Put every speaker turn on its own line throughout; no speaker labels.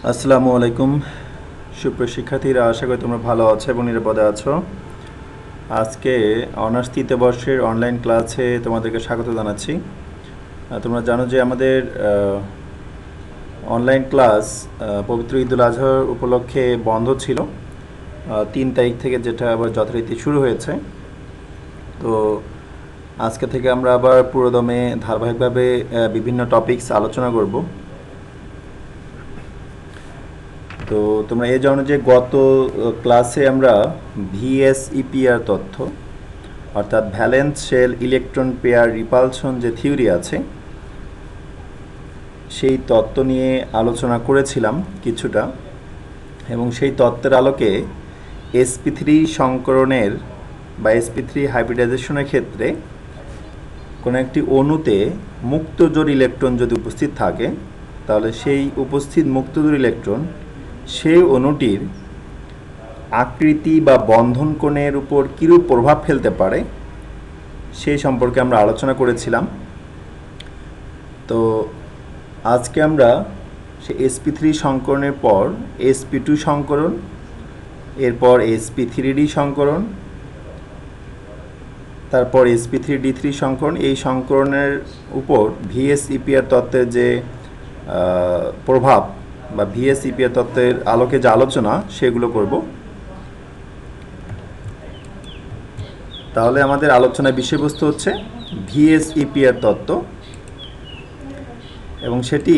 আসসালামু আলাইকুম সুপ্রিয় শিক্ষার্থীরা, আশা করি তোমরা ভালো আছো এবং নিরাপদে আছো। আজকে অনার্স তৃতীয় বর্ষের অনলাইন ক্লাসে তোমাদেরকে স্বাগত জানাচ্ছি। তোমরা জানো যে আমাদের অনলাইন ক্লাস পবিত্র ঈদুল আজহার উপলক্ষে বন্ধ ছিল 3 তারিখ থেকে, যেটা আবার যথারীতি শুরু হয়েছে। তো আজকে থেকে আমরা আবার পুরোদমে ধারাবাহিকভাবে বিভিন্ন টপিকস আলোচনা করব। তো তোমরা জানো যে গত ক্লাসে আমরা ভিএসইপিআর তথ্য, অর্থাৎ valence shell electron pair repulsion যে থিওরি আছে, সেই তত্ত্ব নিয়ে আলোচনা করেছিলাম কিছুটা, এবং সেই তত্ত্বের আলোকে sp3 সংকরণের বা sp3 হাইব্রিডাইজেশনের ক্ষেত্রে কোনো একটি অণুতে মুক্তজোড় ইলেকট্রন যদি উপস্থিত থাকে, তাহলে সেই উপস্থিত মুক্তজোড় ইলেকট্রন সেই অণুটির আকৃতি বা বন্ধন কোণের উপর কীরূপ প্রভাব ফেলতে পারে সেই সম্পর্কে আমরা আলোচনা করেছিলাম। তো আজকে আমরা সেই sp3 সংকরণের পর sp2 সংকরণ, এরপর sp3d সংকরণ, তারপর sp3d3 সংকরণ, এই সংকরণের উপর ভিএসইপিআর তত্ত্বের যে প্রভাব বা ভিএসইপিআর তত্ত্বের আলোকে যে আলোচনা সেগুলো করব। তাহলে আমাদের আলোচনার বিষয়বস্তু হচ্ছে ভিএসইপিআর তত্ত্ব, এবং সেটি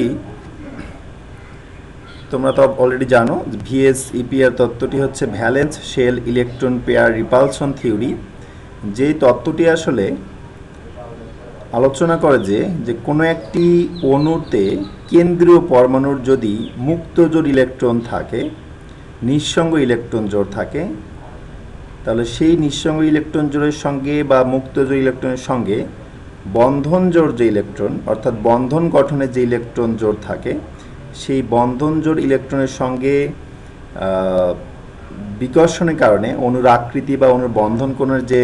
তোমরা তো অলরেডি জানো। ভিএসইপিআর তত্ত্বটি হচ্ছে valence shell electron pair repulsion theory. যেই তত্ত্বটি আসলে আলোচনা করে যে কোনো একটি অণুতে কেন্দ্রীয় পরমাণুর যদি মুক্তজোড় ইলেকট্রন থাকে, নিঃসঙ্গ ইলেকট্রন জোড় থাকে, তাহলে সেই নিঃসঙ্গ ইলেকট্রন জোড়ের সঙ্গে বা মুক্তজোড় ইলেকট্রনের সঙ্গে বন্ধন জোড় যে ইলেকট্রন, অর্থাৎ বন্ধন গঠনের যে ইলেকট্রন জোড় থাকে, সেই বন্ধন জোড় ইলেকট্রনের সঙ্গে বিকর্ষণের কারণে অণুর আকৃতি বা অণুর বন্ধন কোণের যে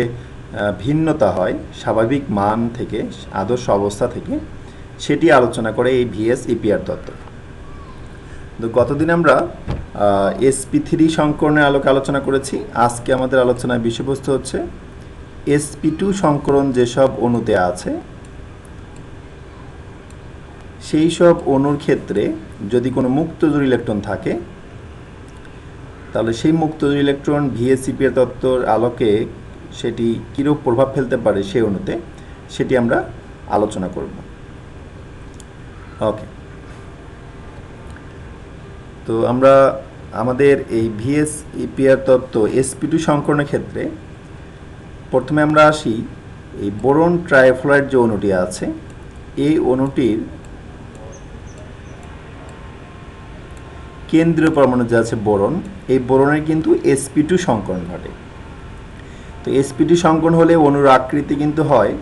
ভিন্নতা হয় স্বাভাবিক মান থেকে, আদর্শ অবস্থা থেকে, সেটি আলোচনা করে এই ভিএসইপিআর তত্ত্ব। তো গতদিন আমরা sp3 সংকরণের আলোকে আলোচনা করেছি। আজকে আমাদের আলোচনার বিষয়বস্তু হচ্ছে sp2 সংকরণ যেসব অণুতে আছে, সেই সব অণুর ক্ষেত্রে যদি কোনো মুক্তজোড় ইলেকট্রন থাকে, তাহলে সেই মুক্তজোড় ইলেকট্রন ভিএসইপিআর তত্ত্বর আলোকে সেটি কীরূপ প্রভাব ফেলতে পারে সেই অণুতে, সেটি আমরা আলোচনা করব। ওকে, তো আমরা আমাদের এই ভিএসইপিআর তত্ত্ব sp2 সংকরণের ক্ষেত্রে প্রথমে আমরা আসি এই বোরন ট্রাইফ্লোরাইড যে অণুটি আছে, এই অণুটির কেন্দ্রীয় পরমাণু যে আছে বোরন, এই বোরনের কিন্তু sp2 সংকরণ ঘটে। তো sp2 সংকরণ হলে অণুর আকৃতি কিন্তু হয়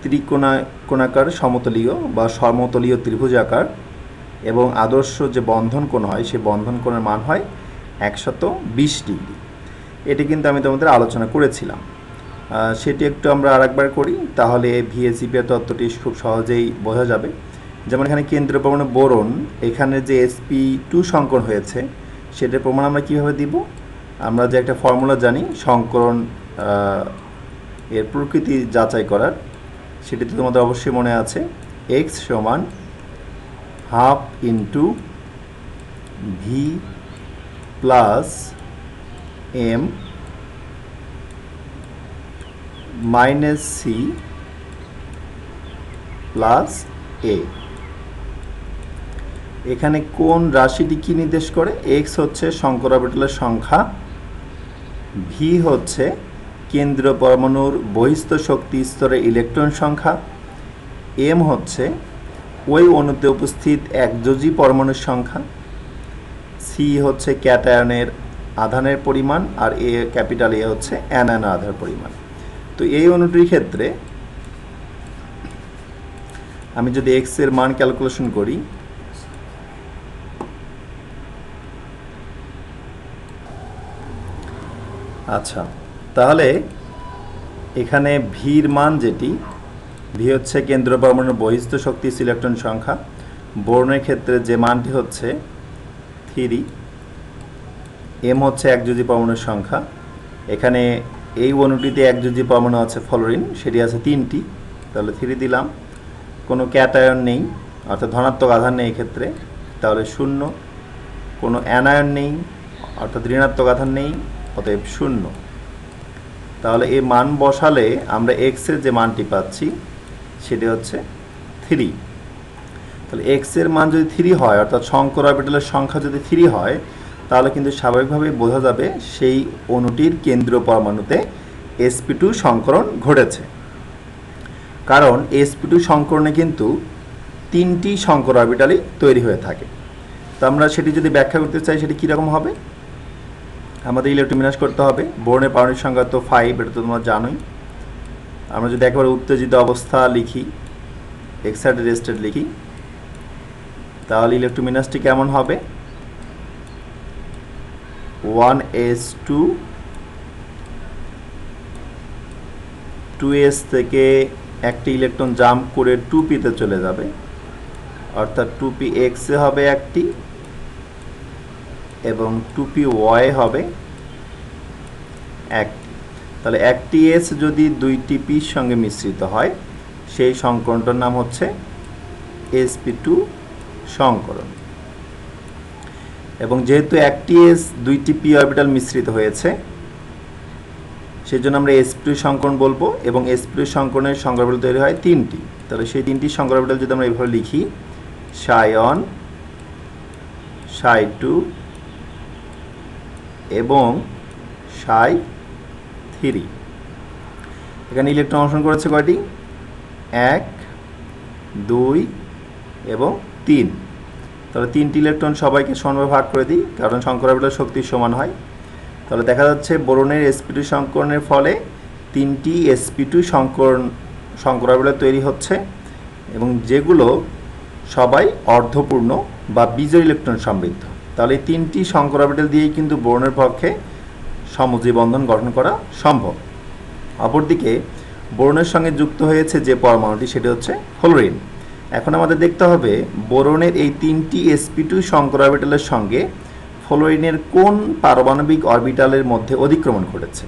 ত্রিকোণাকার সমতলীয় বা সমতলীয় ত্রিভুজাকার, এবং আদর্শ যে বন্ধন কোণ হয় সেই বন্ধন কোণের মান হয় 120 ডিগ্রি। এটি কিন্তু আমি তোমাদের আলোচনা করেছিলাম। সেটি একটু আমরা আরেকবার করি, তাহলে ভিএসইপিআর তত্ত্বটি খুব সহজেই বোঝা যাবে। যেমন এখানে কেন্দ্রীয় পরমাণু বোরন, এখানে যে sp2 সংকরণ হয়েছে সেটার প্রমাণ আমরা কীভাবে দিব? আমরা যে একটা ফর্মুলা জানি সংকরণ এর প্রকৃতি যাচাই করার, সেটি তো তোমাদের অবশ্যই মনে আছে। x সমান half into V plus M minus C plus A. এখানে কোন রাশিটি কি নির্দেশ করে? এক্স হচ্ছে সংকর অরবিটালের সংখ্যা, ভি হচ্ছে কেন্দ্রীয় পরমাণুর বহিস্থ শক্তি স্তরে ইলেকট্রন সংখ্যা, এম হচ্ছে ওই অণুতে উপস্থিত একযোজী পরমাণুর সংখ্যা, সি হচ্ছে ক্যাটায়নের আধানের পরিমাণ, আর এ ক্যাপিটাল এ হচ্ছে অ্যানায়নের আধার পরিমাণ। তো এই অণুটির ক্ষেত্রে আমি যদি এক্স এর মান ক্যালকুলেশন করি, আচ্ছা, তাহলে এখানে ভির মান যেটি, ভি হচ্ছে কেন্দ্রীয় পরমাণুর বহিস্থ শক্তি ইলেকট্রন সংখ্যা, বোরনের ক্ষেত্রে যে মানটি হচ্ছে 3, M হচ্ছে একযোজী পরমাণুর সংখ্যা। এখানে এই অণুটিতে একযোজী পরমাণু আছে ফ্লোরিন, সেটি আছে 3টি, তাহলে 3 দিলাম। কোনো ক্যাটায়ন নেই, অর্থাৎ ধনাত্মক আধান নেই এক্ষেত্রে, তাহলে 0। কোনো অ্যানায়ন নেই, অর্থাৎ ঋণাত্মক আধান নেই, অতএব 0। তাহলে এই মান বসালে আমরা এক্সের যে মানটি পাচ্ছি সেটি হচ্ছে 3। তাহলে এক্সের মান যদি 3 হয়, অর্থাৎ শঙ্কর অরবিটালের সংখ্যা যদি 3 হয়, তাহলে কিন্তু স্বাভাবিকভাবেই বোঝা যাবে সেই অণুটির কেন্দ্রীয় পরমাণুতে sp2 সংকরণ ঘটেছে। কারণ sp2 সংকরণে কিন্তু 3টি শঙ্কর অরবিটালই তৈরি হয়ে থাকে। তো আমরা সেটি যদি ব্যাখ্যা করতে চাই, সেটি কীরকম হবে? আমাদের ইলেকট্রোবিন্যাস করতে হবে। বোরনের পারমাণবিক সংখ্যা তো 5, এটা তো তোমরা জানোই। আমরা যদি একেবারে উত্তেজিত অবস্থা লিখি, এক্সাইটেড স্টেট লিখি, তাহলে ইলেকট্রোবিন্যাসটি কেমন হবে? 1s2, 2s থেকে একটি ইলেকট্রন জাম্প করে 2p-তে চলে যাবে, অর্থাৎ 2px এ হবে একটি এবং 2py হবে একটি। তাহলে একটি s যদি 2টি p-র সঙ্গে মিশ্রিত হয়, সেই সংকরণটার নাম হচ্ছে sp2 সংকরণ। এবং যেহেতু একটি s 2টি p অরবিটাল মিশ্রিত হয়েছে, সেজন্য আমরা sp2 সংকরণ বলবো। এবং sp2 সংকরণের সংকর অরবিটাল তৈরি হয় 3টি। তাহলে সেই 3টি সংকর অরবিটাল যদি আমরা এইভাবে লিখি, ψ1, ψ2 এবং ψ3। এখানে ইলেকট্রন অংশগ্রহণ করেছে কয়টি? 1, 2 এবং 3। তাহলে 3টি ইলেকট্রন সবাইকে সমানভাবে ভাগ করে দিই, কারণ শঙ্কর অরবিটাল শক্তি সমান হয়। তাহলে দেখা যাচ্ছে বোরনের sp2 সংকরণের ফলে 3টি sp2 শঙ্কর অরবিটাল তৈরি হচ্ছে, এবং যেগুলো সবাই অর্ধপূর্ণ বা বিজোড় ইলেকট্রন সমৃদ্ধ। তাহলে এই 3টি শঙ্কর অরবিটাল দিয়েই কিন্তু বোরনের পক্ষে সমযোজী বন্ধন গঠন করা সম্ভব। অপরদিকে বোরনের সঙ্গে যুক্ত হয়েছে যে পরমাণুটি, সেটি হচ্ছে ফ্লোরিন। এখন আমাদের দেখতে হবে বোরনের এই 3টি sp2 শঙ্কর অরবিটালের সঙ্গে ফ্লোরিনের কোন পারমাণবিক অরবিটালের মধ্যে অধিক্রমণ ঘটেছে।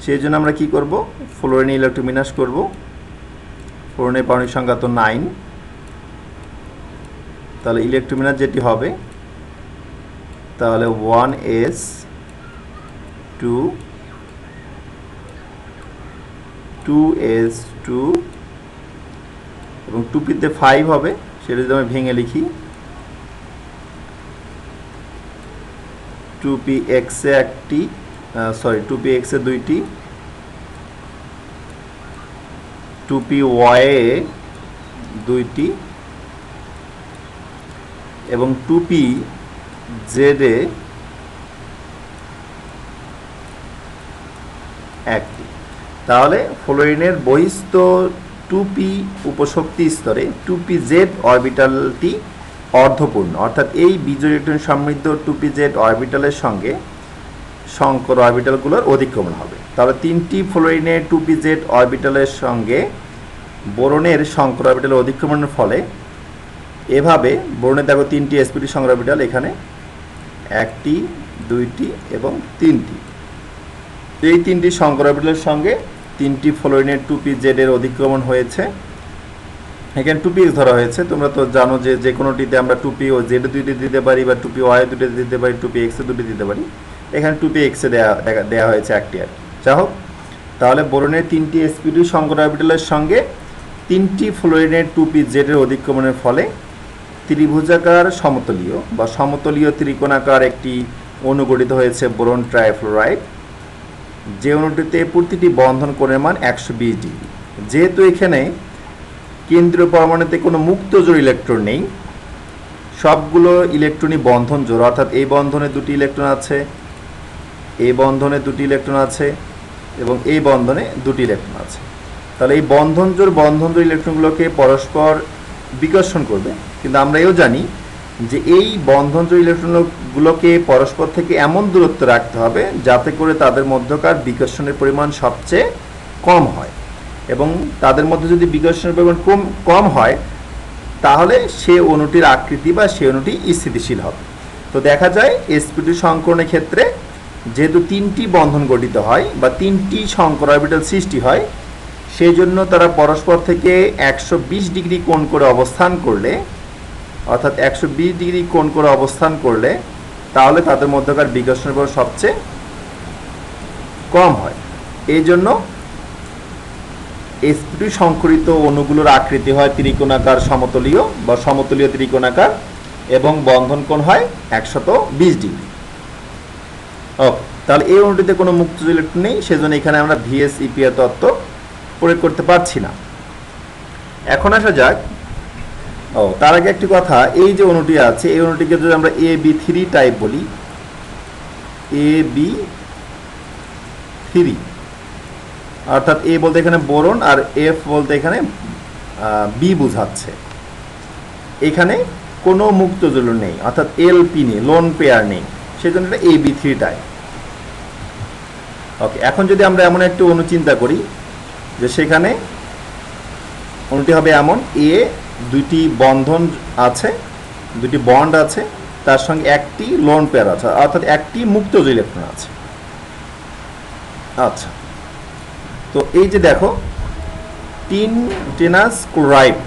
সেই জন্য আমরা কি করব? ফ্লোরিনে ইলেকট্রোবিন্যাস করব। ফ্লোরিনের পারমাণবিক সংখ্যা তো 9, তাহলে ইলেকট্রোবিন্যাস যেটি হবে, তাহলে 1s2, 2s2 এবং 2p-তে 5 হবে। সেটা যদি আমি ভেঙে লিখি, 2px-এ একটি, 2px-এ 2টি, 2py-এ 2টি এবং 2pz-এ একটি। তাহলে ফ্লোরিনের বহিস্থ 2p উপশক্তি স্তরে 2pz অরবিটালটি অর্ধপূর্ণ, অর্থাৎ এই বিজোড় ইলেকট্রন সমৃদ্ধ 2pz অরবিটালের সঙ্গে শঙ্কর অরবিটালগুলোর অধিক্রমণ হবে। তাহলে 3টি ফ্লোরিনের 2pz অরবিটালের সঙ্গে বোরনের শঙ্কর অরবিটালের অধিক্রমণের ফলে এভাবে বোরনের দেখো 3টি sp2 শঙ্কর অরবিটাল, এখানে 1টি, 2টি এবং 3টি। এই 3টি শঙ্কর অরবিটালের সঙ্গে 3টি ফ্লোরিনের 2pz এর অধিক্রমণ হয়েছে। এখানে 2px ধরা হয়েছে। তোমরা তো জানো যে যে কোনোটিতে আমরা 2p ও z দুইটি দিতে পারি, বা 2py দুটি দিতে পারি, 2px দুটি দিতে পারি। এখানে 2px দেওয়া হয়েছে একটি আর। যা হোক, তাহলে বোরনের 3টি sp2 শঙ্কর অরবিটালের সঙ্গে 3টি ফ্লোরিনের 2pz এর অধিক্রমণের ফলে ত্রিভুজাকার সমতলীয় বা সমতলীয় ত্রিকোণাকার একটি অণু গঠিত হয়েছে, বোরন ট্রাইফ্লোরাইড, যে অণুটিতে প্রতিটি বন্ধন কোণের মান 120 ডিগ্রি। যেহেতু এখানে কেন্দ্রীয় পরমাণুতে কোনো মুক্ত জোড় ইলেকট্রন নেই, সবগুলো ইলেকট্রনই বন্ধন জোড়, অর্থাৎ এই বন্ধনে 2টি ইলেকট্রন আছে, এই বন্ধনে 2টি ইলেকট্রন আছে এবং এই বন্ধনে 2টি ইলেকট্রন আছে। তাহলে এই বন্ধন জোড় ইলেকট্রনগুলোকে পরস্পর বিকর্ষণ করবে। কিন্তু আমরা এও জানি যে এই বন্ধন জোড় ইলেকট্রনগুলোকে পরস্পর থেকে এমন দূরত্ব রাখতে হবে যাতে করে তাদের মধ্যকার বিকর্ষণের পরিমাণ সবচেয়ে কম হয়, এবং তাদের মধ্যে যদি বিকর্ষণের পরিমাণ কম হয়, তাহলে সে অণুটির আকৃতি বা সে অণুটি স্থিতিশীল হবে। তো দেখা যায় sp2 সংকরণের ক্ষেত্রে যেহেতু 3টি বন্ধন গঠিত হয় বা 3টি সংকর অরবিটাল সৃষ্টি হয়, সেই জন্য তারা পরস্পর থেকে 120 ডিগ্রি কোণ করে অবস্থান করলে, অর্থাৎ 120 ডিগ্রি কোণ করে অবস্থান করলে তাহলে তাদের মধ্যকার বিকর্ষণের বল সবচেয়ে কম হয়। এই জন্য sp2 সংকরিত অণুগুলোর আকৃতি হয় ত্রিকোণাকার সমতলীয় বা সমতলীয় ত্রিকোণাকার এবং বন্ধন কোণ হয় 120 ডিগ্রি। ওকে, তাহলে এই অণুটিতে কোনো মুক্ত ইলেকট্রন নেই, সেজন্য এখানে আমরা VSEPR তত্ত্ব প্রয়োগ করতে পারছি না। এখন আসা যাক, তার আগে একটি কথা, এই যে অণুটি আছে এই অণুটিকে যদি আমরা AB3 টাইপ বলি, AB3 অর্থাৎ A বলতে এখানে বোরন আর F বলতে এখানে B বোঝাচ্ছে। এখানে কোনো মুক্ত জ্বলন নেই, অর্থাৎ LP নেই, লোন পেয়ার নেই, সেজন্য এটা AB3 টাইপ। ওকে, এখন যদি আমরা এমন একটি অণু চিন্তা করি যে সেখানে অণুটি হবে এমন, A দুইটি বন্ধন আছে, দুটি বন্ড আছে, তার সঙ্গে একটি লোন পেয়ার আছে, অর্থাৎ একটি মুক্ত ইলেকট্রন আছে। আচ্ছা, তো এই যে দেখো টিনাস ক্লোরাইড,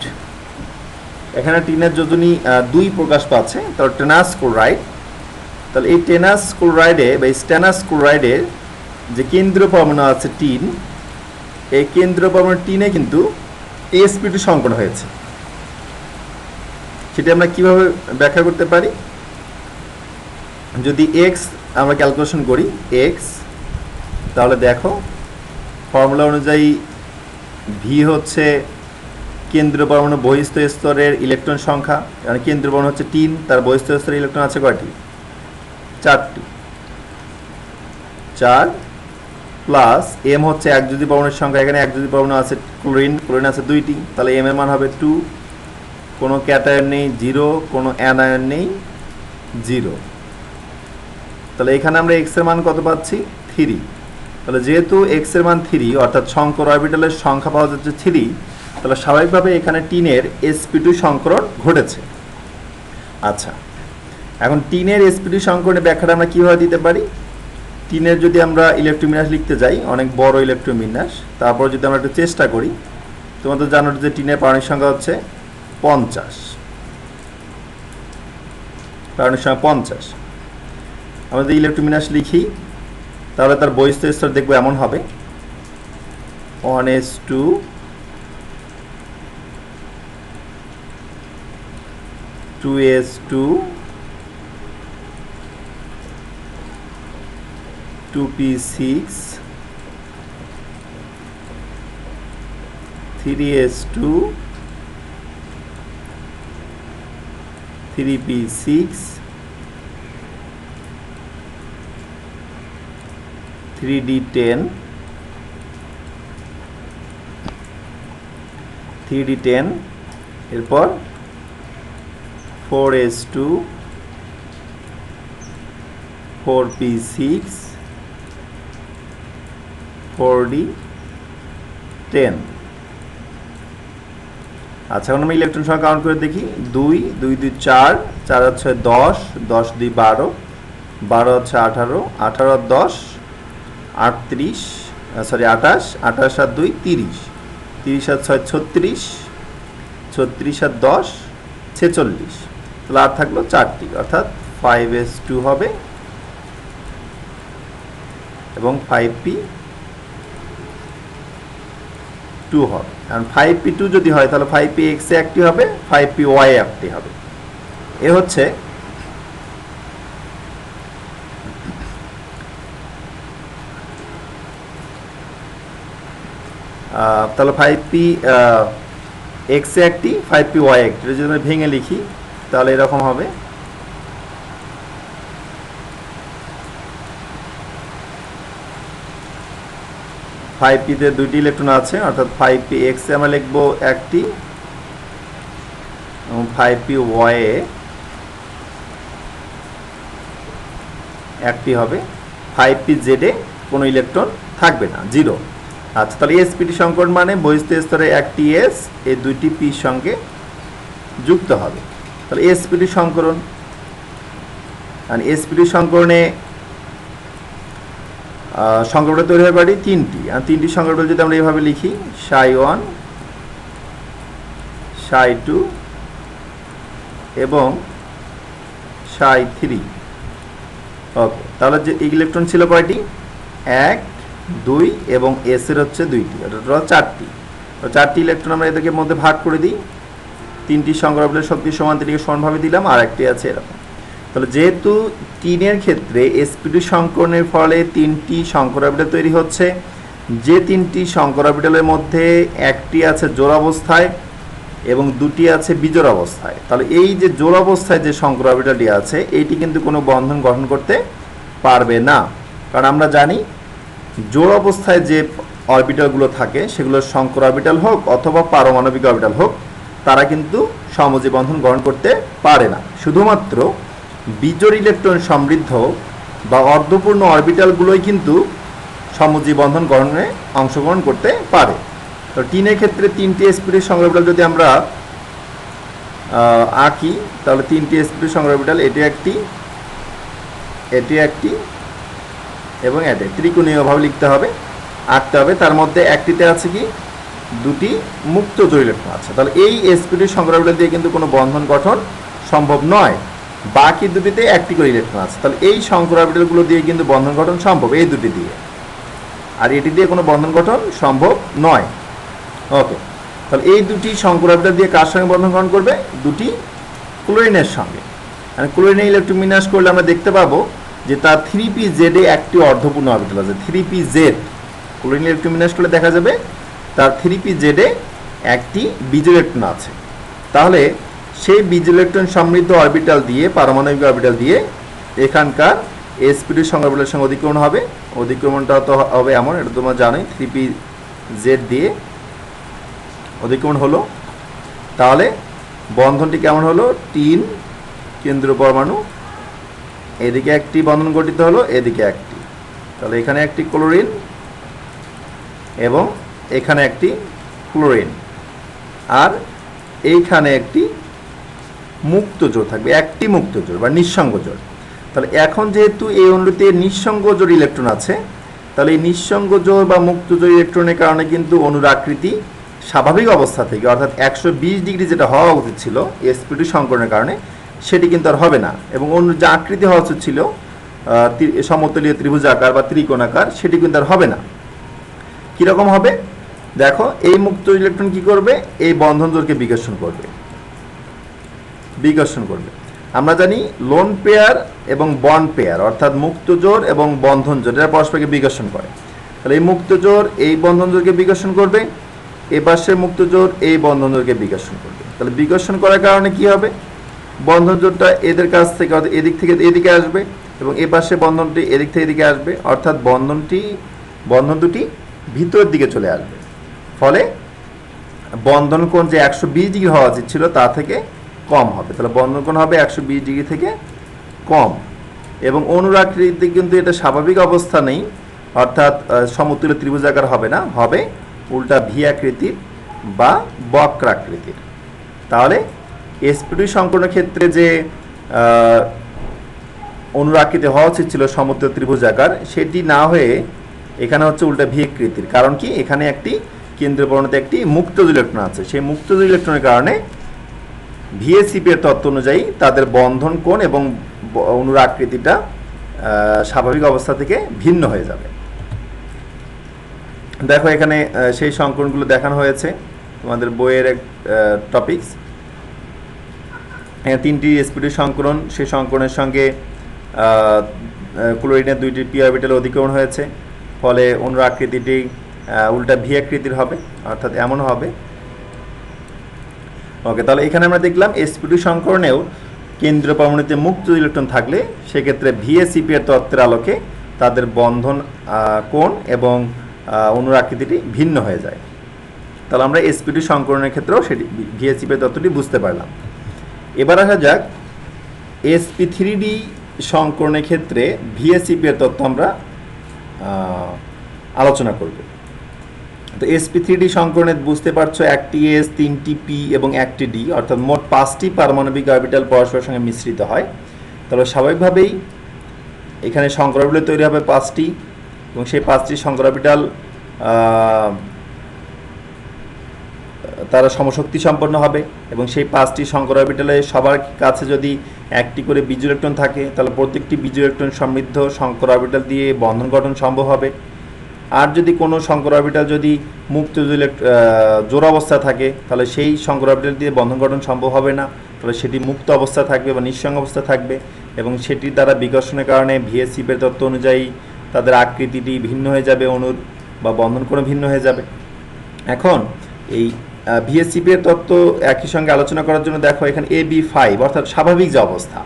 এখানে টিনের যোজনী 2 প্রকাশ পাচ্ছে, তাহলে টেনাস ক্লোরাইড। তাহলে এই টেনাস ক্লোরাইডে বা স্টেনাস ক্লোরাইডের যে কেন্দ্রীয় পরমাণু আছে টিন, এই কেন্দ্রীয় পরমাণু টিনে কিন্তু sp2 সংকরণ হয়েছে। সেটা আমরা কিভাবে ব্যাখ্যা করতে পারি? যদি x আমরা ক্যালকুলেশন করি x, তাহলে দেখো ফর্মুলা অনুযায়ী v হচ্ছে কেন্দ্রীয় পরমাণু বহিস্থ স্তরের ইলেকট্রন সংখ্যা, কারণ কেন্দ্রীয় পরমাণু হচ্ছে টিন, তার বহিস্থ স্তরের ইলেকট্রন আছে কয়টি? 4টি। 4 প্লাস m হচ্ছে একযোজী পরমাণুর সংখ্যা, এখানে একযোজী পরমাণু আছে ক্লোরিন, ক্লোরিন আছে 2টি, তাহলে m এর মান হবে 2, কোনো ক্যাটায়ন নেই 0, কোনো অ্যানায়ন নেই 0। তাহলে এখানে আমরা x এর মান কত পাচ্ছি? 3। তাহলে যেহেতু x এর মান 3, অর্থাৎ সংকর অরবিটালের সংখ্যা পাওয়া যাচ্ছে 3, তাহলে স্বাভাবিকভাবে এখানে টিনের sp2 সংকরণ ঘটেছে। আচ্ছা, এখন টিনের sp2 সংকরণের ব্যাখ্যাটা আমরা কীভাবে দিতে পারি? টিনের যদি আমরা ইলেকট্রোবিন্যাস লিখতে যাই, অনেক বড় ইলেকট্রোবিন্যাস, তারপর যদি আমরা একটু চেষ্টা করি, তোমরা তো জানো যে টিনের পারমাণবিক সংখ্যা হচ্ছে 50, পারমাণবিক সংখ্যা 50। আমরা যদি ইলেকট্রোবিন্যাস লিখি তাহলে তার বহিস্থ স্তর দেখবো এমন হবে 1s2 2s2 2p6 3s2 3p6 3d10 3d10 এরপর 4s2 4p6 4d10। আচ্ছা, এখন আমরা ইলেকট্রন সংখ্যা কাউন্ট করে দেখি। 2 2 2 4, 4 হচ্ছে 10, 10 2 12, 12 হচ্ছে 18, 18 10 28, 28 আর 2 30, 30 আর 6 36, 36 আর 10 46, তাহলে আর থাকলো 4টি, অর্থাৎ 5s2 হবে এবং 5p2 হবে। কারণ 5p2 যদি হয় তাহলে 5px এ একটি হবে, 5py এ একটি হবে। এ হচ্ছে তাহলে 5px এ একটি, 5py একটি। যদি আমরা ভেঙে লিখি তাহলে এরকম হবে, ফাইভ পিতে 2টি ইলেকট্রন আছে, অর্থাৎ 5px এ আমরা লিখবো একটি এবং 5py এ একটি হবে। 5pz এ কোনো ইলেকট্রন থাকবে না, 0। আচ্ছা, তাহলে sp2 সংকরণ মানে বহিস্থ স্তরে একটি s এই 2টি p সঙ্গে যুক্ত হবে। তাহলে sp2 সংকরণ আর sp2 সংকরণে সংখ্যা অরবিটাল তৈরি হয় কয়টি? 3টি। আর 3টি সংখ্যা অরবিটাল যদি আমরা এইভাবে লিখি ψ1 ψ2 এবং ψ3। ওকে, তাহলে যে ইলেকট্রন ছিল কয়টি? 1 2 এবং s এর হচ্ছে 2টি, অর্থাৎ 4টি। তো 4টি ইলেকট্রন আমরা এদেরকে মধ্যে ভাগ করে দিই। 3টি সংখ্যা অরবিটালের শক্তি সমান 3টিকে সমানভাবে দিলাম, আর একটি আছে এরকম। তাহলে যেহেতু 3-এর ক্ষেত্রে sp2 সংকরণের ফলে 3টি সংখ্যা অরবিটাল তৈরি হচ্ছে, যে 3টি সংখ্যা অরবিটালের মধ্যে একটি আছে জোড় অবস্থায় এবং 2টি আছে বিজোড় অবস্থায়, তাহলে এই যে জোড় অবস্থায় যে সংখ্যা অরবিটালটি আছে এইটি কিন্তু কোনো বন্ধন গঠন করতে পারবে না। কারণ আমরা জানি জোড় অবস্থায় যে অরবিটালগুলো থাকে সেগুলো সংকর অরবিটাল হোক অথবা পারমাণবিক অরবিটাল হোক, তারা কিন্তু সমযোজী বন্ধন গ্রহণ করতে পারে না। শুধুমাত্র বিজোড় ইলেকট্রন সমৃদ্ধ বা অর্ধপূর্ণ অরবিটালগুলোই কিন্তু সমযোজী বন্ধন গ্রহণে অংশগ্রহণ করতে পারে। তো 3-এর ক্ষেত্রে 3টি sp2 সংখ্যা অরবিটাল যদি আমরা আঁকি, তাহলে 3টি sp2 সংখ্যা অরবিটাল, এটি একটি, এটি একটি এবং এটি ত্রিকোণীয়ভাবে লিখতে হবে, আঁকতে হবে। তার মধ্যে একটিতে আছে কি? 2টি মুক্ত জোড় ইলেকট্রন আছে। তাহলে এই sp2 সংখ্যা অরবিটাল দিয়ে কিন্তু কোনো বন্ধন গঠন সম্ভব নয়। বাকি দুটিতে একটি করে ইলেকট্রন আছে, তাহলে এই সংখ্যা অরবিটালগুলো দিয়ে কিন্তু বন্ধন গঠন সম্ভব, এই দুটি দিয়ে। আর এটি দিয়ে কোনো বন্ধন গঠন সম্ভব নয়। ওকে, তাহলে এই দুটি সংখ্যা অরবিটাল দিয়ে কার সঙ্গে বন্ধন গ্রহণ করবে? দুটি ক্লোরিনের সঙ্গে। আর ক্লোরিনে ইলেকট্রন বিন্যাস করলে আমরা দেখতে পাবো যে তার 3pz এ একটি অর্ধপূর্ণ অরবিটাল আছে। 3pz ক্লোরিন ইলেকট্রন বিন্যাস করলে দেখা যাবে তার 3pz এ একটি বিজোড় ইলেকট্রন আছে। তাহলে সেই বিজোড় ইলেকট্রন সমৃদ্ধ অরবিটাল দিয়ে, পারমাণবিক অরবিটাল দিয়ে এখানকার sp2 সংখ্যা অরবিটালের সঙ্গে অধিক্রমণ হবে। অধিক্রমণটা তো হবে এমন, এটা তোমরা জানোই, 3pz দিয়ে অধিক্রমণ হলো। তাহলে বন্ধনটি কেমন হলো? 3 কেন্দ্র পরমাণু, এদিকে একটি বন্ধন গঠিত হলো, এদিকে একটি। তাহলে এখানে একটি ক্লোরিন এবং এখানে একটি ক্লোরিন, আর এইখানে একটি মুক্ত জোড় থাকবে, একটি মুক্ত জোড় বা নিঃসঙ্গ জোড়। তাহলে এখন যেহেতু এই অণুতে নিঃসঙ্গ জোড় ইলেকট্রন আছে, তাহলে এই নিঃসঙ্গ জোড় বা মুক্ত জোড় ইলেকট্রনের কারণে কিন্তু অণুর আকৃতি স্বাভাবিক অবস্থা থেকে, অর্থাৎ 120 ডিগ্রি যেটা হওয়া উচিত ছিল sp2 সংকরণের কারণে, সেটি কিন্তু আর হবে না। এবং অন্য যে আকৃতি হওয়া উচিত ছিল সমতলীয় ত্রিভুজ আকার বা ত্রিকোণাকার, সেটি কিন্তু আর হবে না। কীরকম হবে? দেখো, এই মুক্ত ইলেকট্রন কি করবে? এই বন্ধন জোড়কে বিকর্ষণ করবে, বিকর্ষণ করবে। আমরা জানি লোন পেয়ার এবং বন্ড পেয়ার, অর্থাৎ মুক্ত জোড় এবং বন্ধন জোড়, এরা পরস্পরকে বিকর্ষণ করে। তাহলে এই মুক্ত জোড় এই বন্ধন জোড়কে বিকর্ষণ করবে, এ পাশে মুক্ত জোড় এই বন্ধন জোড়কে বিকর্ষণ করবে। তাহলে বিকর্ষণ করার কারণে কি হবে? বন্ধন জোড়টা এদের কাছ থেকে, অর্থাৎ এদিক থেকে এদিকে আসবে এবং এ পাশে বন্ধনটি এদিক থেকে এদিকে আসবে, অর্থাৎ বন্ধন দুটি ভিতরের দিকে চলে আসবে। ফলে বন্ধন কোণ যে 120 ডিগ্রি হওয়া উচিত ছিল তা থেকে কম হবে। তাহলে বন্ধন কোণ হবে 120 ডিগ্রি থেকে কম। এবং অণুর আকৃতি কিন্তু এটা স্বাভাবিক অবস্থা নেই, অর্থাৎ সমতুল্য ত্রিভুজাকার হবে না, হবে উল্টা ভি আকৃতির বা বক্রাকৃতির। তাহলে sp2 সংকরণের ক্ষেত্রে যে অণুর আকৃতি হওয়া উচিত ছিল সমতুল্য ত্রিভুজাকার, সেটি না হয়ে এখানে হচ্ছে উল্টা ভি আকৃতির। কারণ কি? এখানে একটি কেন্দ্রীয় পরমাণুতে একটি মুক্ত ইলেকট্রন আছে। সেই মুক্ত ইলেকট্রনের কারণে ভিএসিপি এর তত্ত্ব অনুযায়ী তাদের বন্ধন কোণ এবং অণুর আকৃতিটা স্বাভাবিক অবস্থা থেকে ভিন্ন হয়ে যাবে। দেখো, এখানে সেই সংকরণগুলো দেখানো হয়েছে তোমাদের বইয়ের এক টপিকস। এখানে 3টি sp2 সংকরণ, সেই সংকরণের সঙ্গে ক্লোরিনের 2টি পি অরবিটাল অধিক্রমণ হয়েছে, ফলে অণুর আকৃতিটি উল্টা ভি আকৃতির হবে, অর্থাৎ এমন হবে। ওকে, তাহলে এখানে আমরা দেখলাম sp2 সংকরণেও কেন্দ্রীয় পরমাণুতে মুক্ত ইলেকট্রন থাকলে সেক্ষেত্রে ভিএসিপি এর তত্ত্বের আলোকে তাদের বন্ধন কোণ এবং অণুর আকৃতিটি ভিন্ন হয়ে যায়। তাহলে আমরা sp2 সংকরণের ক্ষেত্রেও সেটি ভিএসিপি এর তত্ত্বটি বুঝতে পারলাম। এবার আসা যাক sp3d সংকরণের ক্ষেত্রে ভিএসিপি এর তত্ত্ব আমরা আলোচনা করব। তো sp3d সংকরণে বুঝতে পারছো, একটি s, 3টি p এবং একটি d, অর্থাৎ মোট 5টি পারমাণবিক অরবিটাল পরস্পরের সঙ্গে মিশ্রিত হয়। তাহলে স্বাভাবিকভাবেই এখানে সংকর অরবিটাল তৈরি হবে 5টি, এবং সেই 5টি সংকর অরবিটাল তারা সমশক্তি সম্পন্ন হবে, এবং সেই 5টি সংকর অরবিটালে সবার কাছে যদি একটি করে বীজ ইলেকট্রন থাকে, তাহলে প্রত্যেকটি বীজ ইলেকট্রন সমৃদ্ধ সংকর অরবিটাল দিয়ে বন্ধন গঠন সম্ভব হবে। আর যদি কোনো সংকর অরবিটাল যদি মুক্ত জোড়া অবস্থা থাকে, তাহলে সেই সংকর অরবিটাল দিয়ে বন্ধন গঠন সম্ভব হবে না, তাহলে সেটি মুক্ত অবস্থা থাকবে বা নিঃসঙ্গ অবস্থা থাকবে, এবং সেটির দ্বারা বিকর্ষণের কারণে ভিএসসিপের তত্ত্ব অনুযায়ী তাদের আকৃতিটি ভিন্ন হয়ে যাবে, অণুর বা বন্ধন কোণ ভিন্ন হয়ে যাবে। এখন এই ভিএসসিপের তত্ত্ব একই সঙ্গে আলোচনা করার জন্য দেখো এখানে AB5 অর্থাৎ স্বাভাবিক যে অবস্থা,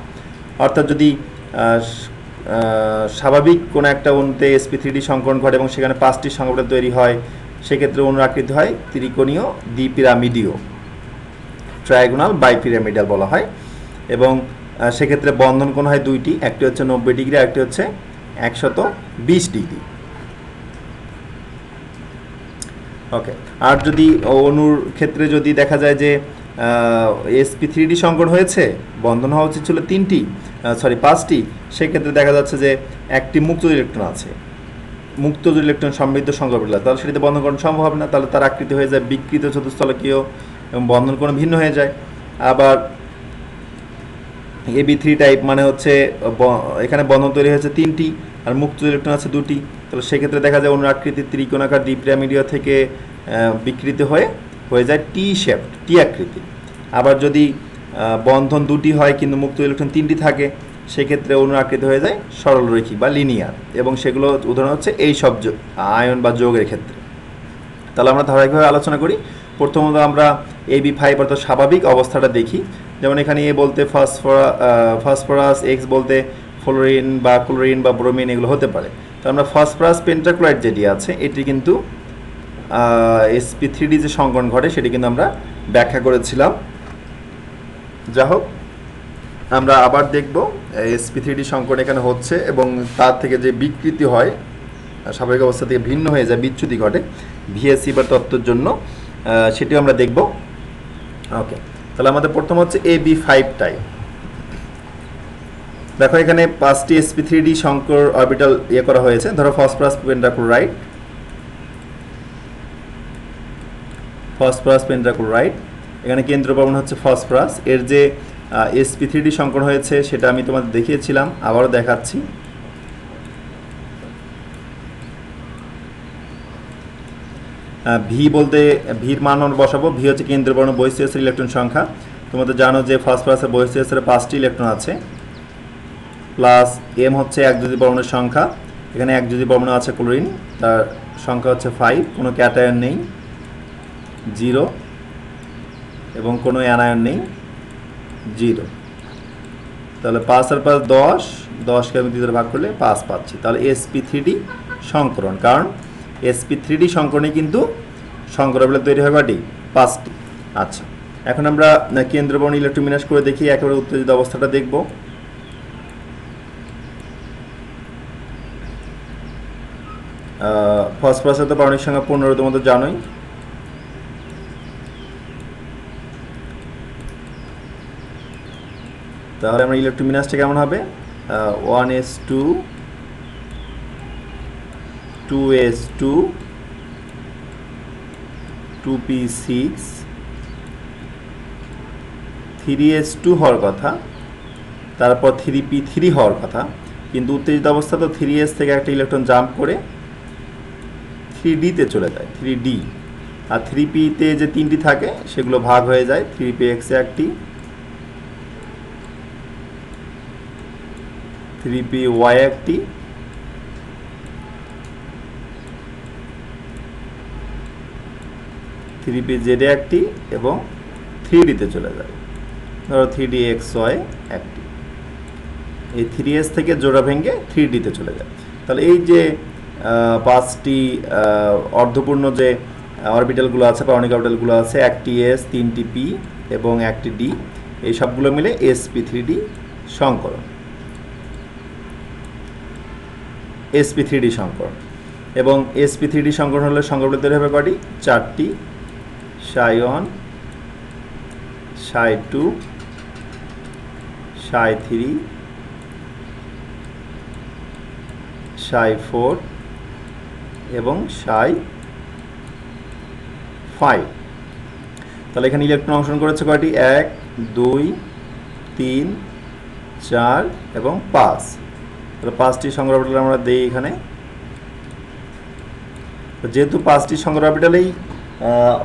অর্থাৎ যদি স্বাভাবিক কোনো একটা অণুতে sp3d সংকরণ ঘটে এবং সেখানে 5টি সংকর তৈরি হয়, সেক্ষেত্রে অণুর আকৃতি হয় ত্রিকোণীয় দ্বিপিরামিডীয়, ট্রায়াগোনাল বাইপিরামিডাল বলা হয়, এবং সেক্ষেত্রে বন্ধন কোণ হয় দুইটি, একটি হচ্ছে 90 ডিগ্রি, আরেকটি হচ্ছে 120 ডিগ্রি। ওকে, আর যদি অণুর ক্ষেত্রে যদি দেখা যায় যে sp3d সংকর হয়েছে, বন্ধন হওয়া উচিত ছিল 5টি, সেক্ষেত্রে দেখা যাচ্ছে যে একটি মুক্ত ইলেকট্রন আছে, মুক্ত ইলেকট্রন সমৃদ্ধ সংকর অরবিটাল, তাহলে সেটিতে বন্ধন কোণ সম্ভব হবে না, তাহলে তার আকৃতি হয়ে যায় বিকৃত চতুস্থলকীয় এবং বন্ধন কোণ ভিন্ন হয়ে যায়। আবার AB3 টাইপ মানে হচ্ছে এখানে বন্ধন তৈরি হয়েছে 3টি আর মুক্ত ইলেকট্রন আছে 2টি, তাহলে সেক্ষেত্রে দেখা যায় অণুর আকৃতি ত্রিকোণাকার দ্বিপিরামিডীয় থেকে বিকৃত হয়ে যায় টি শেপ, টি আকৃতি। আবার যদি বন্ধন 2টি হয় কিন্তু মুক্ত ইলেকট্রন 3টি থাকে, সেক্ষেত্রে অণুর আকৃতি হয়ে যায় সরলরৈখিক বা লিনিয়ার, এবং সেগুলো উদাহরণ হচ্ছে এই সব আয়ন বা যৌগের ক্ষেত্রে। তাহলে আমরা ধারাবাহিকভাবে আলোচনা করি। প্রথমত আমরা AB5 অর্থাৎ স্বাভাবিক অবস্থাটা দেখি। যেমন এখানে এ বলতে ফসফরাস, এক্স বলতে ফ্লোরিন বা ক্লোরিন বা ব্রোমিন, এগুলো হতে পারে। তো আমরা ফসফরাস পেন্টাক্লোরাইড যেটি আছে, এটি কিন্তু sp3d যে সংকরণ ঘটে সেটি কিন্তু আমরা ব্যাখ্যা করেছিলাম। যা হোক, আমরা আবার দেখব sp3d সংকরণ এখানে হচ্ছে এবং তার থেকে যে বিকৃতি হয়, স্বাভাবিক অবস্থা থেকে ভিন্ন হয়ে যায়, বিচ্যুতি ঘটে ভিএসসি বা তত্ত্বের জন্য, সেটিও আমরা দেখব। ওকে, তাহলে আমাদের প্রথম হচ্ছে AB5 টাইপ। দেখো এখানে 5টি sp3d সংকর অরবিটাল করা হয়েছে। ধরো ফসফরাস পেন্টাক্লোরাইড, এখানে কেন্দ্র পরমাণু হচ্ছে ফসফরাস। এর যে sp3d সংকর হয়েছে সেটা আমি তোমাদের দেখিয়েছিলাম, আবারও দেখাচ্ছি। ভি বলতে ভির মান বসাবো। ভি হচ্ছে কেন্দ্র পরমাণু বহিঃস্থিতির ইলেকট্রন সংখ্যা। তোমরা জানো যে ফসফরাসের বহিঃস্থিতির 5টি ইলেকট্রন আছে, প্লাস এম হচ্ছে একযোজী পরমাণুর সংখ্যা। এখানে একযোজী পরমাণু আছে ক্লোরিন, তার সংখ্যা হচ্ছে 5, কোনো ক্যাটায়ন নেই 0, এবং কোনো অ্যানায়ন নেই 0। তাহলে 5 আর 5 10, 10কে আমি 2 দ্বারা ভাগ করলে 5 পাচ্ছি। তাহলে sp3d সংকরণ, কারণ sp3d সংকরণে কিন্তু সংকর অরবিটাল তৈরি হয় কয়টি? 5টি। আচ্ছা, এখন আমরা কেন্দ্র পরমাণু ইলেকট্রোবিন্যাস করে দেখি, একেবারে উত্তেজিত অবস্থাটা দেখব। ফসফরাসের তো পারমাণবিক সংখ্যা 15, তোমাদের জানোই। তাহলে আমরা ইলেকট্রোবিন্যাসটা কেমন হবে? 1s2, 2s2, 2p6, 3s2 হওয়ার কথা, তারপর 3p3 হওয়ার কথা, কিন্তু উত্তেজিত অবস্থা তো 3s থেকে একটা ইলেকট্রন জাম্প করে 3d-তে চলে যায়, 3d। আর 3p-তে যে 3টি থাকে সেগুলো ভাগ হয়ে যায়, 3px-এ একটি, 3py একটি, 3pz-এ একটি, এবং 3d-তে চলে যায়, ধরো 3dxy একটি। এই 3s থেকে জোড়া ভেঙে 3d-তে চলে যায়। তাহলে এই যে 5টি অর্ধপূর্ণ যে অরবিটালগুলো আছে, পারমাণবিক অরবিটালগুলো আছে, একটি s, 3টি p এবং একটি d, এই সবগুলো মিলে sp3d সংকরণ, sp3d সংকরণ। এবং sp3d সংকরণ হলে সংকর অরবিটাল তৈরি হবে কয়টি? 4টি, ψ1, ψ2, ψ3 সাই 4 এবং সাই 5। তাহলে এখানে ইলেকট্রন অংশগ্রহণ করেছে কয়টি? 1 2 3 4 এবং 5। তাহলে 5টি সংখ্যা অরবিটাল আমরা দেই এখানে। যেহেতু 5টি সংখ্যা অরবিটালেই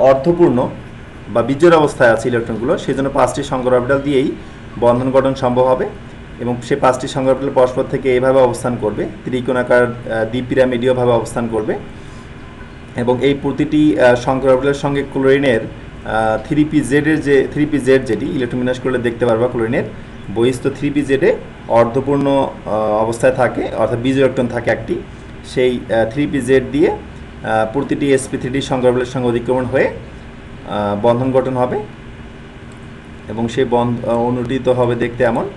অর্ধপূর্ণ বা বিজোড় অবস্থায় আছে ইলেকট্রনগুলো, সেই জন্য 5টি সংখ্যা অরবিটাল দিয়েই বন্ধন গঠন সম্ভব হবে। এবং সেই 5টি সংখ্যা অরবিটাল পরস্পর থেকে এইভাবে অবস্থান করবে, ত্রিকোণাকার দ্বিপিরামিডীয়ভাবে অবস্থান করবে। এবং এই প্রতিটি সংখ্যা অরবিটালের সঙ্গে ক্লোরিনের 3pz এর যে 3pz যেটি ইলেকট্রন বিন্যাস করলে দেখতে পারবা, ক্লোরিনের বহিস্থ 3pz এ অর্ধপূর্ণ অবস্থায় থাকে, অর্থাৎ বিজোড় ইলেকট্রন থাকে একটি। সেই 3pz দিয়ে প্রতিটি sp3d সংখ্যা অরবিটালের সঙ্গে অধিক্রমণ হয়ে বন্ধন গঠন হবে এবং সেই অণুটি তো হবে দেখতে এমন।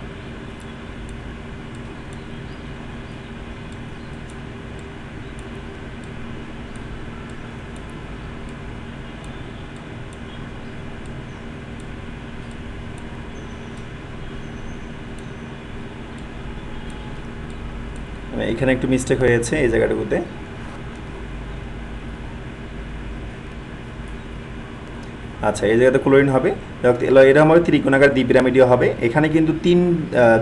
এখানে একটু মিস্টেক হয়েছে এই জায়গাটুকুতে। আচ্ছা, এই জায়গাতে ক্লোরিন হবে, এরকম হবে ত্রিকোণাকার দ্বিপিরামিডীয় হবে। এখানে কিন্তু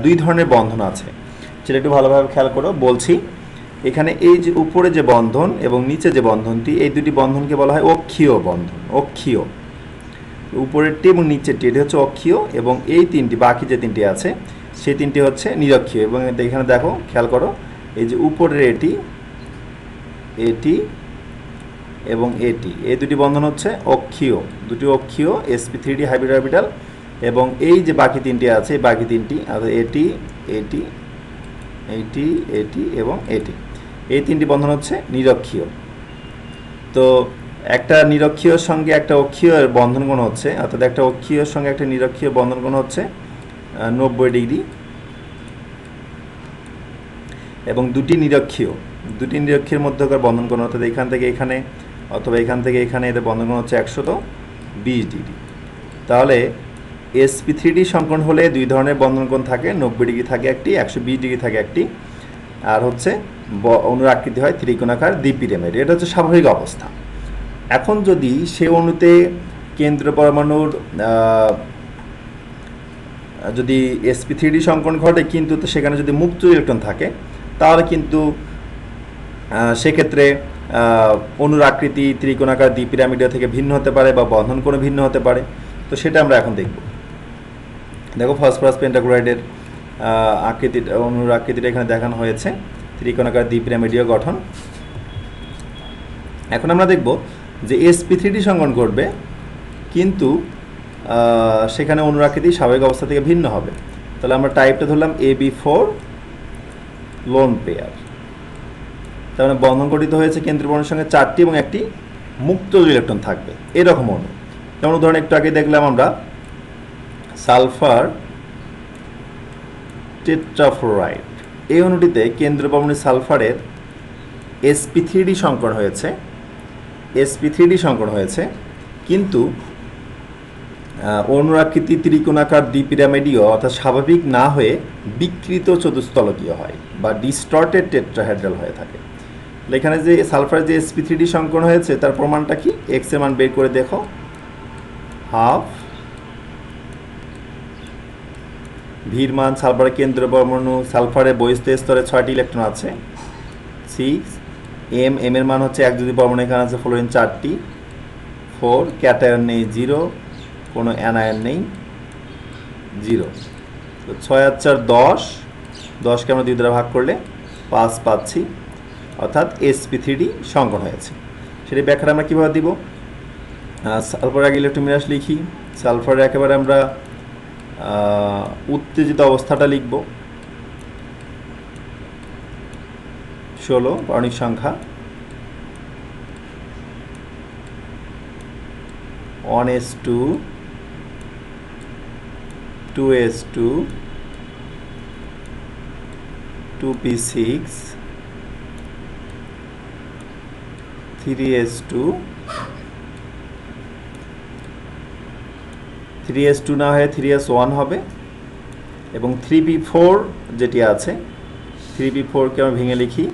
দুই ধরনের বন্ধন আছে, সেটা একটু ভালোভাবে খেয়াল করো। বলছি এখানে এই যে উপরে যে বন্ধন এবং নিচে যে বন্ধনটি, এই দুটি বন্ধনকে বলা হয় অক্ষীয় বন্ধন। অক্ষীয়, উপরেরটি এবং নিচেরটি এটি হচ্ছে অক্ষীয়, এবং এই তিনটি বাকি যে তিনটি আছে সেই তিনটি হচ্ছে নিরক্ষীয়। এবং এখানে দেখো, খেয়াল করো, এই যে উপরের এটি এবং এটি, এই দুটি বন্ধন হচ্ছে অক্ষীয়, দুটি অক্ষীয় sp3d হাইব্রিড অরবিটাল। এবং এই যে বাকি তিনটি আছে, এই বাকি তিনটি এটি এবং এটি, এই তিনটি বন্ধন হচ্ছে নিরক্ষীয়। তো একটা নিরক্ষীয়র সঙ্গে একটা অক্ষীয় বন্ধন কোণ হচ্ছে, অর্থাৎ একটা অক্ষীয়র সঙ্গে একটা নিরক্ষীয় বন্ধন কোণ হচ্ছে 90 ডিগ্রি। এবং দুটি নিরক্ষীয়ের মধ্যকার বন্ধন কোণ, অর্থাৎ এখান থেকে এখানে অথবা এখান থেকে এখানে, এদের বন্ধন কোণ হচ্ছে 120 ডিগ্রি। তাহলে sp3d সংকরণ হলে দুই ধরনের বন্ধন কোণ থাকে, 90 ডিগ্রি থাকে একটি, 120 ডিগ্রি থাকে একটি। আর হচ্ছে অণুর আকৃতি হয় ত্রিকোণাকার দ্বিপিরামিড। এটা হচ্ছে স্বাভাবিক অবস্থা। এখন যদি সে অণুতে কেন্দ্র পরমাণুর যদি sp3d সংকরণ ঘটে, কিন্তু সেখানে যদি মুক্ত ইলেকট্রন থাকে, তাহলে কিন্তু সেক্ষেত্রে অণুর আকৃতি ত্রিকোণাকার দ্বিপিরামিডীয় থেকে ভিন্ন হতে পারে বা বন্ধন কোণ ভিন্ন হতে পারে। তো সেটা আমরা এখন দেখব। দেখো, ফসফরাস পেন্টাক্লোরাইডের অণুর আকৃতিটা এখানে দেখানো হয়েছে, ত্রিকোণাকার দ্বিপিরামিডীয় গঠন। এখন আমরা দেখব যে sp3d সংকরণ ঘটবে, কিন্তু সেখানে অণুর আকৃতি স্বাভাবিক অবস্থা থেকে ভিন্ন হবে। তাহলে আমরা টাইপটা ধরলাম ab4 লোন পেয়ার। তার মানে বন্ধন গঠিত হয়েছে কেন্দ্রীয় পরমাণুর সঙ্গে 4টি এবং একটি মুক্ত ইলেকট্রন থাকবে, এরকম অণু। যেমন উদাহরণ একটু আগে দেখলাম আমরা সালফার টেট্রাফ্লোরাইড, এই অণুটিতে কেন্দ্রীয় পরমাণু সালফারের sp3d সংকরণ হয়েছে, কিন্তু অণুর আকৃতি ত্রিকোণাকার দ্বিপিরামিডীয় অর্থাৎ স্বাভাবিক না হয়ে বিকৃত চতুস্তলকীয় হয় বা ডিস্টর্টেড টেট্রাহেড্রাল হয়ে থাকে। এখানে যে সালফারের যে sp3d সংকরণ হয়েছে তার প্রমাণটা কি? এক্স এর মান বের করে দেখো, হাফ ভির মান, সালফারের কেন্দ্রীয় পরমাণু, সালফারের বহিস্থ স্তরে 6টি ইলেকট্রন আছে 6, এম এর মান হচ্ছে 1 যদি পরমাণু এখানে আছে, ফ্লোরিন 4টি, 4 ক্যাটায়ন নেই 0, কোনো অ্যানায়ন নেই 0। তো 6 আর 4 10, 10কে আমরা 2 দ্বারা ভাগ করলে 5 পাচ্ছি, অর্থাৎ sp3d সংকরণ হয়েছে। সেটি ব্যাখ্যাটা আমরা কীভাবে দিব? সালফারের আগে ইলেকট্রন বিন্যাস লিখি। সালফারের একেবারে আমরা উত্তেজিত অবস্থাটা লিখব 16, পারমাণবিক সংখ্যা 1s2 2s2 2p6 3s2 না হয়ে 3s1 হবে, এবং 3p4 যেটি আছে, 3p4কে আমরা ভেঙে লিখি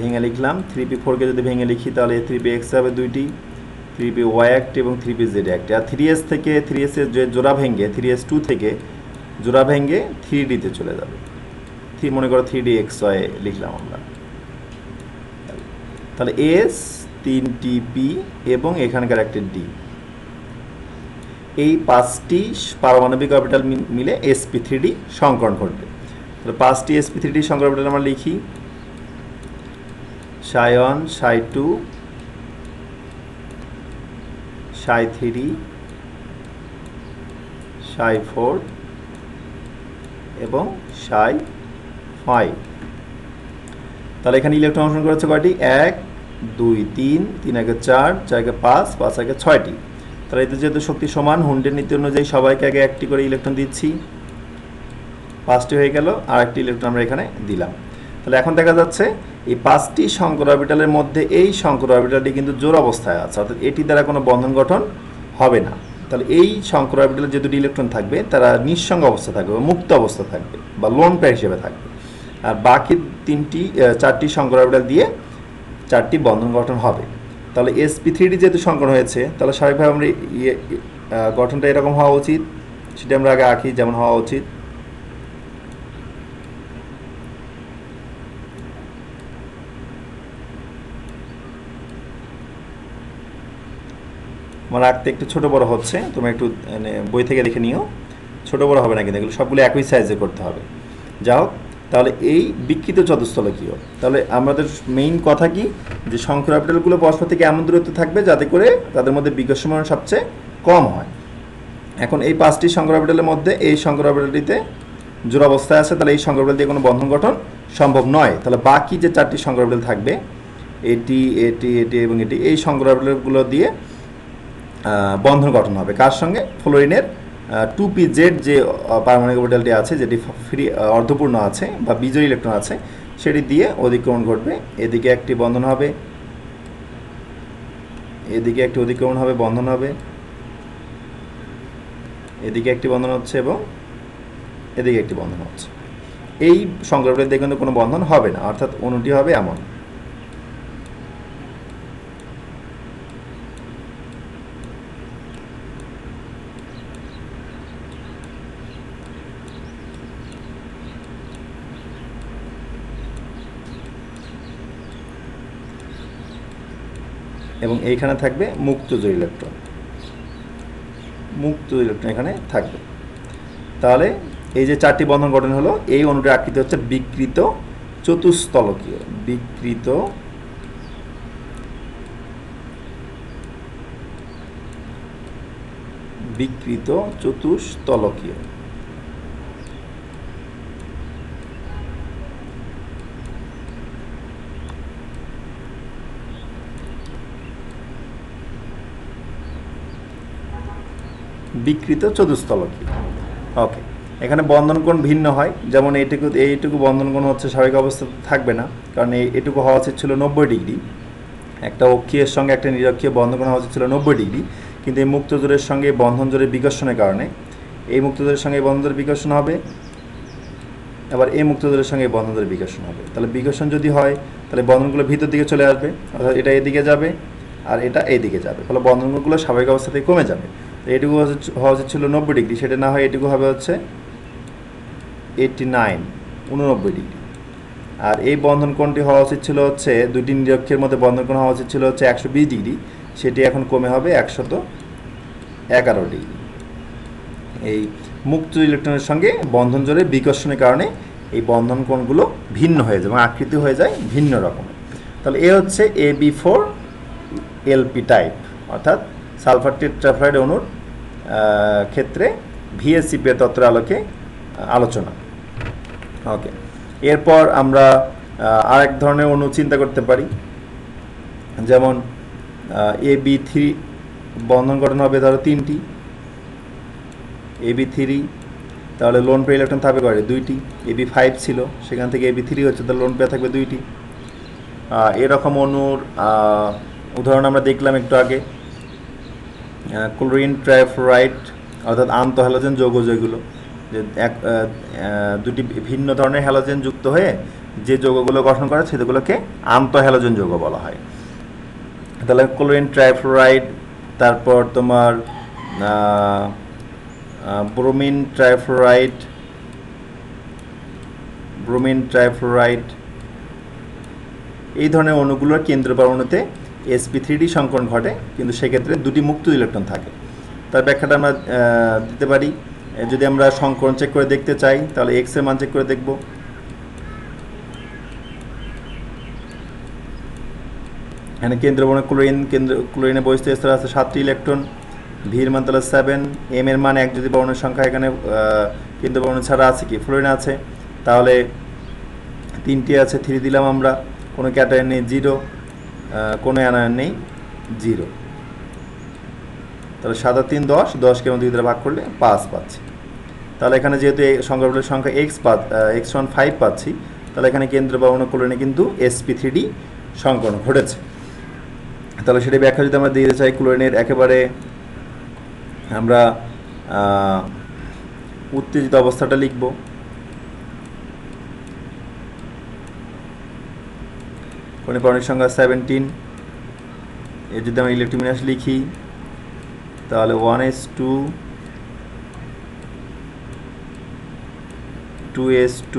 ভেঙে লিখলাম। 3p4 কে যদি ভেঙে লিখি তাহলে 3px হবে দুইটি, 3py একটি এবং 3pz একটি। আর 3s থেকে 3s এর যে জোড়া ভেঙে 3s2 থেকে জোড়া ভেঙে 3d তে চলে যাবে। মনে করো 3dxy লিখলাম আমরা। তাহলে s 3টি p এবং এখানকার একটা d, এই 5টি পারমাণবিক অরবিটাল মিলে sp3d সংকরণ ঘটবে। তাহলে 5টি sp3d সংকরণ অরবিটাল আমরা লিখি ψ1 ψ2 ψ3 ψ4 এবং ψ5। তাহলে এখানে ইলেকট্রন অংশগ্রহণ করেছে কয়টি? 1 2 3, 3 একে 4, 4 একে 5, 5 একে 6টি। তাহলে এতে যেহেতু শক্তি সমান, হুন্ডের নীতি অনুযায়ী সবাইকে আগে একটি করে ইলেকট্রন দিচ্ছি। 5টি হয়ে গেল, আর একটি ইলেকট্রন আমরা এখানে দিলাম। তাহলে এখন দেখা যাচ্ছে এই 5টি সংকর অরবিটালের মধ্যে এই সংকর অরবিটালটি কিন্তু জোড় অবস্থায় আছে, অর্থাৎ এটি দ্বারা কোনো বন্ধন গঠন হবে না। তাহলে এই সংকর অরবিটালে যে দুটি ইলেকট্রন থাকবে তারা নিঃসঙ্গ অবস্থা থাকবে বা মুক্ত অবস্থা থাকবে বা লোন পেয়ার হিসেবে থাকবে। আর বাকি 4টি সংকর অরবিটাল দিয়ে 4টি বন্ধন গঠন হবে। তাহলে sp3d যেহেতু সংকরণ হয়েছে, তাহলে স্বাভাবিকভাবে আমরা গঠনটা এরকম হওয়া উচিত, সেটা আমরা আগে আঁকি যেমন হওয়া উচিত। আমার আঁকতে একটু ছোট বড় হচ্ছে, তোমরা একটু বই থেকে লিখে নিও, ছোট বড় হবে না কিন্তু এগুলো সবগুলো একই সাইজে করতে হবে। যাও, তাহলে এই বিকৃত চতুস্থলকীয়, তাহলে আমাদের মেইন কথা কি যে সংকর অরবিটালগুলো পরস্পর থেকে এমন দূরত্বে থাকবে যাতে করে তাদের মধ্যে বিকর্ষণ সবচেয়ে কম হয়। এখন এই 5টি সংকর অরবিটালের মধ্যে এই সংকর অরবিটালটিতে জোড় অবস্থায় আছে, তাহলে এই সংকর অরবিটাল দিয়ে কোনো বন্ধন গঠন সম্ভব নয়। তাহলে বাকি যে 4টি সংকর অরবিটাল থাকবে, এটি এটি এটি এবং এটি, এই সংকর অরবিটালগুলো দিয়ে বন্ধন গঠন হবে। কার সঙ্গে? ফ্লোরিনের 2pz যে পারমাণবিক অরবিটালটি আছে, যেটি ফ্রি অর্ধপূর্ণ আছে বা বিজোড় ইলেকট্রন আছে, সেটি দিয়ে অধিক্রমণ ঘটবে। এদিকে একটি বন্ধন হবে, এদিকে একটি অধিক্রমণ হবে, বন্ধন হবে, এদিকে একটি বন্ধন হচ্ছে এবং এদিকে একটি বন্ধন হচ্ছে। এই সংকর অরবিটাল দিয়ে কিন্তু কোনো বন্ধন হবে না, অর্থাৎ অণুটি হবে এমন। এবং এইখানে থাকবে মুক্ত জোড় ইলেকট্রন, মুক্ত ইলেকট্রন এখানে থাকবে। তাহলে এই যে 4টি বন্ধন গঠন হলো, এই অণুটির আকৃতি হচ্ছে বিকৃত চতুস্থলকীয়, বিকৃত চতুস্থলকীয়। বিকৃত চতুস্থলকীয়। ওকে, এখানে বন্ধন কোণ ভিন্ন হয়, যেমন এইটুকু বন্ধন কোণ হচ্ছে স্বাভাবিক অবস্থাতে থাকবে না, কারণ এইটুকু হওয়া উচিত ছিল 90 ডিগ্রি। একটা অক্ষীয়ের সঙ্গে একটা নিরক্ষীয় বন্ধন কোণ হওয়া উচিত ছিল 90 ডিগ্রি, কিন্তু এই মুক্ত জোড়ের সঙ্গে বন্ধন জোড়ের বিকর্ষণের কারণে এই মুক্ত জোড়ের সঙ্গে বন্ধন জোড়ের বিকর্ষণ হবে, আবার এই মুক্ত জোড়ের সঙ্গে বন্ধন জোড়ের বিকর্ষণ হবে। তাহলে বিকর্ষণ যদি হয় তাহলে বন্ধনগুলো ভিতর দিকে চলে আসবে, অর্থাৎ এটা এদিকে যাবে আর এটা এইদিকে যাবে, ফলে বন্ধনগুলো স্বাভাবিক অবস্থা থেকে কমে যাবে। এটুকু হওয়া উচিত ছিল 90 ডিগ্রি, সেটা না হয় এটুকু হবে হচ্ছে 89 ডিগ্রি। আর এই বন্ধন কোণটি হওয়া উচিত ছিল হচ্ছে দুটি নিরক্ষের মধ্যে বন্ধন কোণ হওয়া উচিত ছিল হচ্ছে 120 ডিগ্রি, সেটি এখন কমে হবে 111 ডিগ্রি। এই মুক্ত ইলেকট্রনের সঙ্গে বন্ধন জোড়ের বিকর্ষণের কারণে এই বন্ধন কোণগুলো ভিন্ন হয়ে যায় এবং আকৃতি হয়ে যায় ভিন্ন রকমের। তাহলে এ হচ্ছে AB4 LP টাইপ, অর্থাৎ সালফার টেট্রাফ্লুরাইড অণুর ক্ষেত্রে ভিএসসিপি তত্ত্বের আলোকে আলোচনা। ওকে, এরপর আমরা আরেক ধরনের অণু চিন্তা করতে পারি, যেমন AB3 বন্ধন গঠন হবে ধরো 3টি, AB3, তাহলে লোন পেয়ার ইলেকট্রন থাকবে কয়টি? 2টি। AB5 ছিল, সেখান থেকে AB3 হচ্ছে, তাহলে লোন পেয়ার থাকবে 2টি। এরকম অণুর উদাহরণ আমরা দেখলাম একটু আগে, ক্লোরিন ট্রাইফ্লোরাইড, অর্থাৎ আন্তঃহ্যালোজেন যৌগ যেগুলো, যে দুটি ভিন্ন ধরনের হ্যালোজেন যুক্ত হয়ে যে যৌগগুলো গঠন করে সেগুলোকে আন্তঃহ্যালোজেন যৌগ বলা হয়। তাহলে ক্লোরিন ট্রাইফ্লোরাইড, তারপর তোমার ব্রোমিন ট্রাইফ্লোরাইড এই ধরনের অণুগুলোর কেন্দ্র পরমাণুতে sp3d সংকরণ ঘটে, কিন্তু সেক্ষেত্রে দুটি মুক্ত ইলেকট্রন থাকে। তার ব্যাখ্যাটা আমরা দিতে পারি। যদি আমরা সংকরণ চেক করে দেখতে চাই তাহলে এক্স এর মান চেক করে দেখব। এখানে কেন্দ্র পরমাণু ক্লোরিনের বহিস্থ স্তরে আছে 7টি ইলেকট্রন, ভির মান তাহলে 7, এম এর মান 1 যদি পরমাণুর সংখ্যা এখানে কেন্দ্র পরমাণু ছাড়া আছে কি ফ্লোরিন আছে, তাহলে 3টি আছে, 3 দিলাম আমরা, কোনো ক্যাটায়ন নেই 0, কোনো অ্যানায়ন নেই 0। তাহলে 7 আর 3 10, 10কে 2 দ্বারা ভাগ করলে 5 পাচ্ছি। তাহলে এখানে যেহেতু সংখ্যাগুলোর সংখ্যা x1 5 পাচ্ছি, তাহলে এখানে কেন্দ্র পরমাণু ক্লোরিনে কিন্তু sp3d সংকরণ ঘটেছে। তাহলে সেটা ব্যাখ্যা যদি আমরা দিতে চাই, ক্লোরিনের একেবারে আমরা উত্তেজিত অবস্থাটা লিখব। ক্লোরিনের পরমাণুর সংখ্যা 17। এর যদি আমরা ইলেকট্রোবিন্যাস লিখি তাহলে 1s2 2s2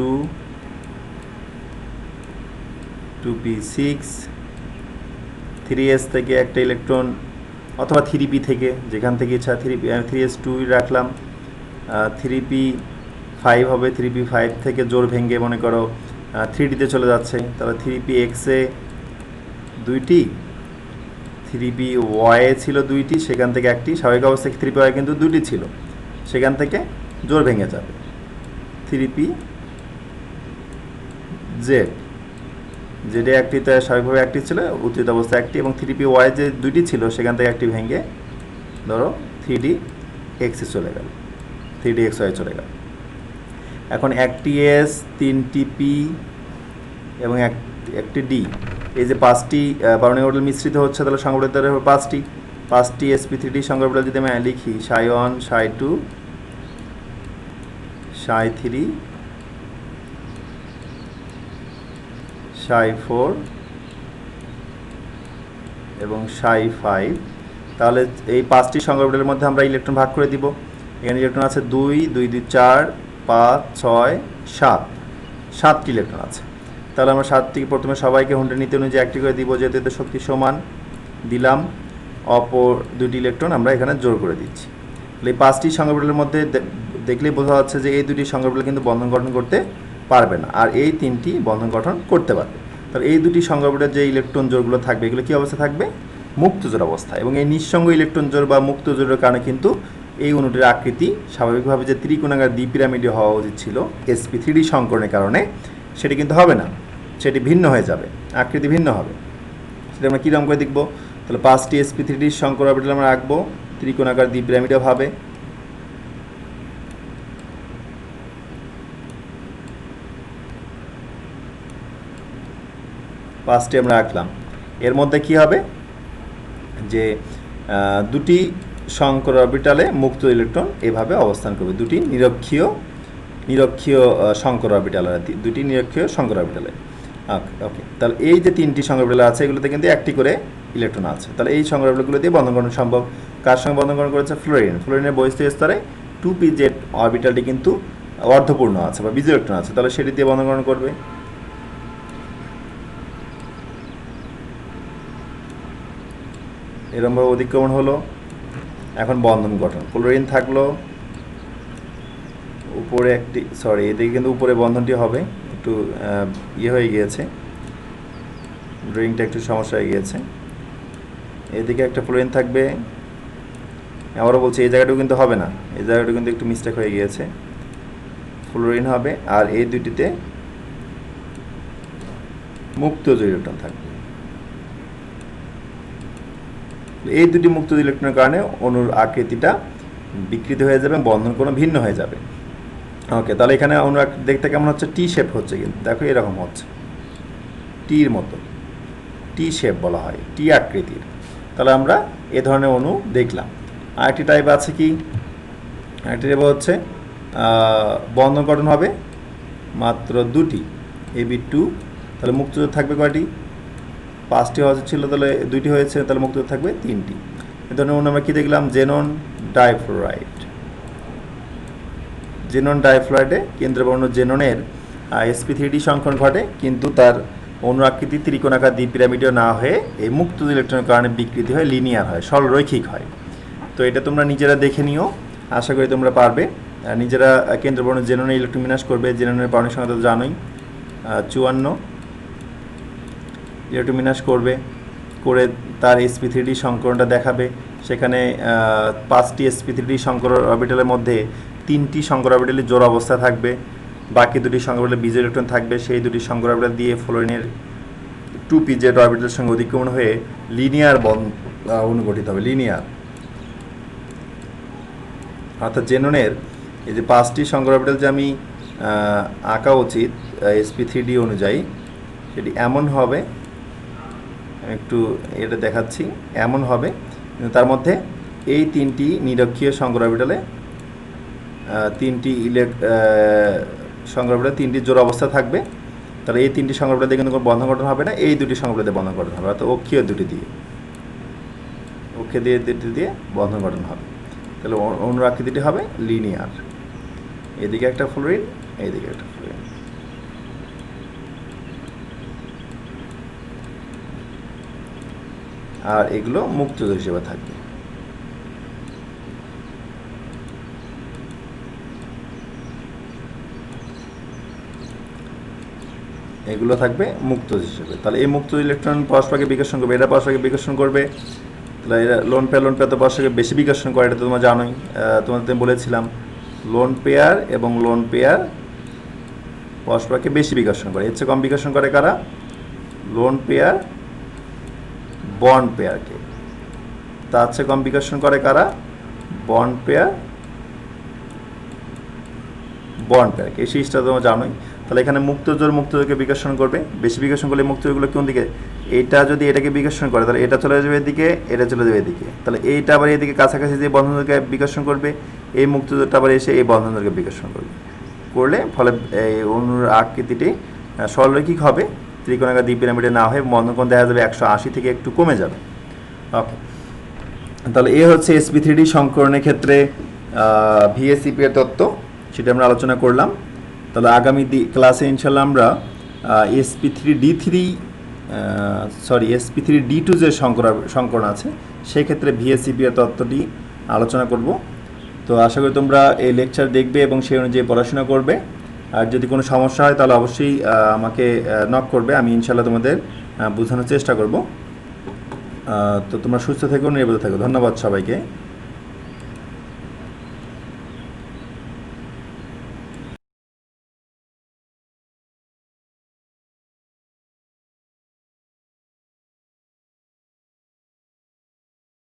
2p6 3s থেকে একটা ইলেকট্রন অথবা 3p থেকে, যেখান থেকে ইচ্ছা 3s2 রাখলাম, 3p5 হবে, 3p5 থেকে জোর ভেঙে মনে করো 3d-তে চলে যাচ্ছে, তাহলে 3px-এ 2টি, 3py-এ ছিল 2টি, সেখান থেকে একটি, স্বাভাবিক অবস্থায় 3py কিন্তু 2টি ছিল, সেখান থেকে জোর ভেঙে যাবে 3pz, যেটা একটিতে স্বাভাবিকভাবে একটি ছিল, উত্তেজিত অবস্থায় একটি, এবং 3py যে 2টি ছিল সেখান থেকে একটি ভেঙে ধরো 3dx চলে গেল, 3dxy চলে গেল। এখন একটি s, 3টি p এবং একটি d, এই যে 5টি পারমাণবিক অরবিটাল মিশ্রিত হচ্ছে, তাহলে সংখ্যা অরবিটাল হবে 5টি sp3d সংখ্যা অরবিটাল যদি আমি লিখি ψ1 ψ2 ψ3 ψ4 এবং ψ5, তাহলে এই 5টি সংখ্যা অরবিটালের মধ্যে আমরা ইলেকট্রন ভাগ করে দিব। এখানে ইলেকট্রন আছে 2 2 2 4 5 6 7, 7টি ইলেকট্রন আছে। তাহলে আমরা 7টি প্রথমে সবাইকে 100 নীতি অনুযায়ী একটি করে দিব, যেহেতু এতে শক্তি সমান দিলাম, অপর 2টি ইলেকট্রন আমরা এখানে জোর করে দিচ্ছি। তাহলে এই 5টি সংখ্যা অরবিটালের মধ্যে দেখলেই বোঝা যাচ্ছে যে এই 2টি সংখ্যা অরবিটাল কিন্তু বন্ধন গঠন করতে পারবে না, আর এই 3টি বন্ধন গঠন করতে পারবে। তাহলে এই 2টি সংখ্যা অরবিটালে যে ইলেকট্রন জোড়গুলো থাকবে এগুলো কী অবস্থা থাকবে? মুক্ত জোড় অবস্থা। এবং এই নিঃসঙ্গ ইলেকট্রন জোড় বা মুক্ত জোড়ের কারণে কিন্তু এই অণুটির আকৃতি স্বাভাবিকভাবে যে ত্রিকোণাকার দ্বিপিরামিডে হওয়া উচিত ছিল sp3d সংকরণের কারণে সেটি কিন্তু হবে না, সেটি ভিন্ন হয়ে যাবে, আকৃতি ভিন্ন হবে। সেটা আমরা কীরকম করে দেখব? তাহলে 5টি sp3d সংকর অরবিটাল আমরা রাখবো ত্রিকোণাকার দ্বিপিরামিডে ভাবে। পাঁচটি আমরা রাখলাম। এর মধ্যে কি হবে যে 2টি সংকর অরবিটালে মুক্ত ইলেকট্রন এভাবে অবস্থান করবে, 2টি নিরক্ষীয় সংকর অরবিটালে, 2টি নিরক্ষীয় সংকর অরবিটালে। ওকে, তাহলে এই যে 3টি সংকর অরবিটাল আছে এগুলোতে কিন্তু একটি করে ইলেকট্রন আছে। তাহলে এই সংকর অরবিটালগুলো দিয়ে বন্ধন করানো সম্ভব। কার সঙ্গে বন্ধন করানো করেছে? ফ্লোরিনের বহিস্থ স্তরে 2pz অরবিটালটি কিন্তু অর্ধপূর্ণ আছে বা বিজোড় ইলেকট্রন আছে, তাহলে সেটি দিয়ে বন্ধন করানো করবে। এরমভাবে অধিক্রমণ হলো। এখন বন্ধন গঠন, ক্লোরিন থাকলো উপরে একটি, সরি এদিকে কিন্তু উপরে বন্ধনটি হবে, একটু হয়ে গিয়েছে, ড্রয়িংটা একটু সমস্যা হয়ে গিয়েছে। এদিকে একটা ফ্লোরিন থাকবে, আবারও বলছি এই জায়গাটাও কিন্তু হবে না, এই জায়গাটা কিন্তু একটু মিস্টেক হয়ে গিয়েছে, ফ্লোরিন হবে, আর এই দুটিতে মুক্ত ইলেকট্রন থাকবে। এই দুটি মুক্ত ইলেকট্রনের কারণে অণুর আকৃতিটা বিকৃত হয়ে যাবে, বন্ধন কোনো ভিন্ন হয়ে যাবে। ওকে, তাহলে এখানে অণু দেখতে কেমন হচ্ছে? টি শেপ হচ্ছে, কিন্তু দেখো এরকম হচ্ছে, টির মতো, টি শেপ বলা হয়, টি আকৃতির। তাহলে আমরা এ ধরনের অণু দেখলাম। আরেকটি টাইপ আছে কি? আরেকটি টাইপ হচ্ছে বন্ধন গঠন হবে মাত্র 2টি, AB2, তাহলে মুক্তজোর থাকবে কয়টি? 5টি হওয়া ছিল, তাহলে 2টি হয়েছে, তাহলে মুক্তজোর থাকবে 3টি। এই ধরনের আমরা কী দেখলাম? Xenon difluoride. জেনন ডাইফ্লোরাইডে কেন্দ্রবর্ণ জেননের sp3d সংকরণ ঘটে, কিন্তু তার অনু-আকৃতি ত্রিকোণাকার দ্বিপিরামিডীয় না হয়ে এই মুক্ত ইলেকট্রনের কারণে বিকৃতি হয়, লিনিয়ার হয়, সরলরৈখিক হয়। তো এটা তোমরা নিজেরা দেখে নিও, আশা করি তোমরা পারবে। নিজেরা কেন্দ্রবর্ণ জেননে ইলেকট্রন বিন্যাস করবে। জেননের পারমাণবিক সংখ্যা তো জানোই 54, ইলেকট্রন বিন্যাস করবে, করে তার sp3d সংকরণটা দেখাবে। সেখানে 5টি sp3d সংকর অরবিটালের মধ্যে 3টি সংকর অরবিটালে জোড় অবস্থা থাকবে, বাকি 2টি সংকর অরবিটালে বিজোড় ইলেকট্রন থাকবে। সেই 2টি সংকর অরবিটাল দিয়ে ফ্লোরিনের 2p-z অরবিটালের সঙ্গে অধিক্রমণ হয়ে লিনিয়ার বন্ড অনুগঠিত হবে, লিনিয়ার। অর্থাৎ জেননের এই যে 5টি সংকর অরবিটাল যে আমি আঁকা উচিত sp3d অনুযায়ী, সেটি এমন হবে, একটু এটা দেখাচ্ছি, এমন হবে, কিন্তু তার মধ্যে এই 3টি নিরক্ষীয় সংকর অরবিটালে 3টি সংকর অরবিটালে 3টি জোড় অবস্থা থাকবে। তাহলে এই 3টি সংকর অরবিটাল দিয়ে কিন্তু কোনো বন্ধন গঠন হবে না, এই 2টি সংকর অরবিটাল দিয়ে বন্ধন গঠন হবে, অর্থাৎ অক্ষীয় দুটি দিয়ে, অক্ষীয় দুটি দিয়ে বন্ধন গঠন হবে। তাহলে অনুর আকৃতিটি হবে লিনিয়ার, এদিকে একটা ফ্লোরিন, এইদিকে একটা ফ্লোরিন। আর এগুলো মুক্তজোর হিসেবে থাকবে। এগুলো থাকবে মুক্তজোর হিসেবে। তাহলে এই মুক্ত ইলেকট্রন পরস্পরকে বিকর্ষণ করবে, এটা পরস্পরকে বিকর্ষণ করবে। তাহলে এরা লোন পেয়ার তো পরস্পরকে বেশি বিকর্ষণ করে, এটা তো তোমরা জানোই, তোমাদের বলেছিলাম। লোন পেয়ার এবং লোন পেয়ার পরস্পরকে বেশি বিকর্ষণ করে, এর চেয়ে কম বিকর্ষণ করে কারা? লোন পেয়ার বন্ড পেয়ারকে। তার চেয়ে কম বিকর্ষণ করে কারা? বন্ড পেয়ার বন্ড পেয়ারকে। এই সিরিজটা তোমরা জানোই। তাহলে এখানে মুক্তজোরকে বিকর্ষণ করবে, বেশি বিকর্ষণ করলে মুক্তজোরগুলো কোন দিকে? এইটা যদি এটাকে বিকর্ষণ করে তাহলে এটা চলে যাবে এদিকে, এটা চলে যাবে এদিকে। তাহলে এইটা আবার এদিকে কাছাকাছি যে বন্ধনকে বিকর্ষণ করবে, এই মুক্তজোরটা আবার এসে এই বন্ধনকে বিকর্ষণ করবে, করলে ফলে এই অণুর আকৃতিটি সরলরৈখিক হবে, ত্রিকোণাকার দ্বিপিরামিডে না হয়ে বন্ধনকোণ দেখা যাবে 180 থেকে একটু কমে যাবে। ওকে, তাহলে এ হচ্ছে sp3d সংকরণের ক্ষেত্রে VSEP এর তত্ত্ব, সেটা আমরা আলোচনা করলাম। তাহলে আগামী ক্লাসে ইনশাল্লাহ আমরা sp3d2 যে সংকরণ আছে সেক্ষেত্রে VSEP এর তত্ত্বটি আলোচনা করব। তো আশা করি তোমরা এই লেকচার দেখবে এবং সেই অনুযায়ী পড়াশোনা করবে। আর যদি কোনো সমস্যা হয় তাহলে অবশ্যই আমাকে নক করবে, আমি ইনশাল্লাহ তোমাদের বোঝানোর চেষ্টা করব। তো তোমরা সুস্থ থেকো, নিরাপদে থেকো। ধন্যবাদ সবাইকে।